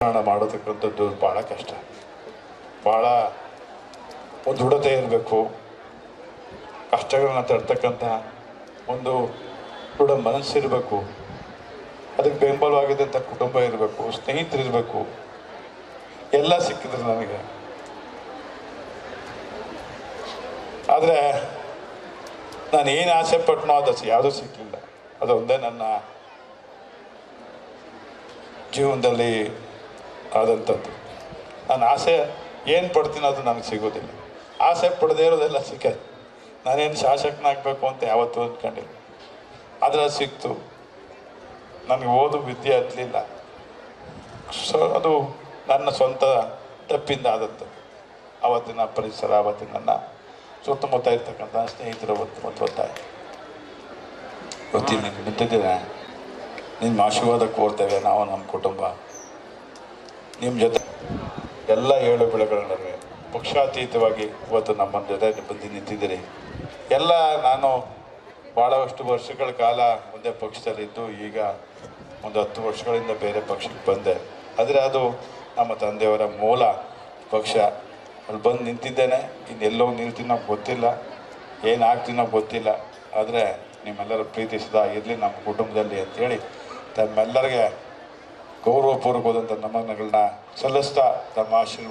ಮಾಡೋತಕ್ಕಂಥದ್ದು ಭಾಳ ಕಷ್ಟ, ಭಾಳ ಒಂದು ದೃಢತೆ ಇರಬೇಕು. ಕಷ್ಟಗಳನ್ನ ತಡ್ತಕ್ಕಂಥ ಒಂದು ದೃಢ ಮನಸ್ಸಿರಬೇಕು. ಅದಕ್ಕೆ ಬೆಂಬಲವಾಗಿದ್ದಂಥ ಕುಟುಂಬ ಇರಬೇಕು, ಸ್ನೇಹಿತರಿರಬೇಕು. ಎಲ್ಲ ಸಿಕ್ಕಿದ್ರು ನನಗೆ. ಆದರೆ ನಾನು ಏನು ಆಸೆ ಪಟ್ಟನೋ ಅದು ಯಾವುದೂ ಸಿಕ್ಕಲಿಲ್ಲ. ಅದೊಂದೇ ನನ್ನ ಜೀವನದಲ್ಲಿ ಆದಂಥದ್ದು. ನಾನು ಆಸೆ ಏನು ಪಡ್ತೀನೋ ಅದು ನನಗೆ ಸಿಗೋದಿಲ್ಲ. ಆಸೆ ಪಡದೇ ಇರೋದೆಲ್ಲ ಸಿಕ್ಕದು. ನಾನೇನು ಶಾಸಕನಾಗಬೇಕು ಅಂತ ಯಾವತ್ತೂ ಅಂದ್ಕೊಂಡಿಲ್ಲ. ಆದರೆ ಸಿಕ್ತು. ನನಗೆ ಓದು ವಿದ್ಯೆ ಹತ್ತಲಿಲ್ಲ. ಅದು ನನ್ನ ಸ್ವಂತ ತಪ್ಪಿಂದ ಆದದ್ದು. ಆವತ್ತಿನ ಪರಿಸರ, ಆವತ್ತಿನ ನನ್ನ ಸುತ್ತಮುತ್ತ ಇರ್ತಕ್ಕಂಥ ಸ್ನೇಹಿತರ ಒತ್ತಾಯ. ಗೊತ್ತಿಲ್ಲ ನಿಂತಿದ್ದೀರಾ, ನಿಮ್ಮ ಆಶೀರ್ವಾದ ಕೋರ್ತೇವೆ ನಾವು, ನಮ್ಮ ಕುಟುಂಬ ನಿಮ್ಮ ಜೊತೆ ಎಲ್ಲ ಏಳು ಬೆಳೆಗಳ ನಡುವೆ ಪಕ್ಷಾತೀತವಾಗಿ ಇವತ್ತು ನಮ್ಮ ಜೊತೆ ಬಂದು ನಿಂತಿದ್ದೀರಿ. ಎಲ್ಲ ನಾನು ಭಾಳಷ್ಟು ವರ್ಷಗಳ ಕಾಲ ಒಂದೇ ಪಕ್ಷದಲ್ಲಿದ್ದು ಈಗ ಒಂದು 10 ವರ್ಷಗಳಿಂದ ಬೇರೆ ಪಕ್ಷಕ್ಕೆ ಬಂದೆ. ಆದರೆ ಅದು ನಮ್ಮ ತಂದೆಯವರ ಮೂಲ ಪಕ್ಷ. ಅಲ್ಲಿ ಬಂದು ನಿಂತಿದ್ದೇನೆ. ಇನ್ನೆಲ್ಲೋ ನಿಲ್ತೀನೋ ಗೊತ್ತಿಲ್ಲ, ಏನಾಗ್ತೀನೋ ಗೊತ್ತಿಲ್ಲ. ಆದರೆ ನಿಮ್ಮೆಲ್ಲರ ಪ್ರೀತಿ ಸದಾ ಇರಲಿ ನಮ್ಮ ಕುಟುಂಬದಲ್ಲಿ ಅಂಥೇಳಿ ತಮ್ಮೆಲ್ಲರಿಗೆ ಗೌರವಪೂರ್ವಕವಾದಂಥ ನಮನಗಳನ್ನ ಸಲ್ಲಿಸ್ತಾ ತಮ್ಮ ಆಶೀರ್ವಾದ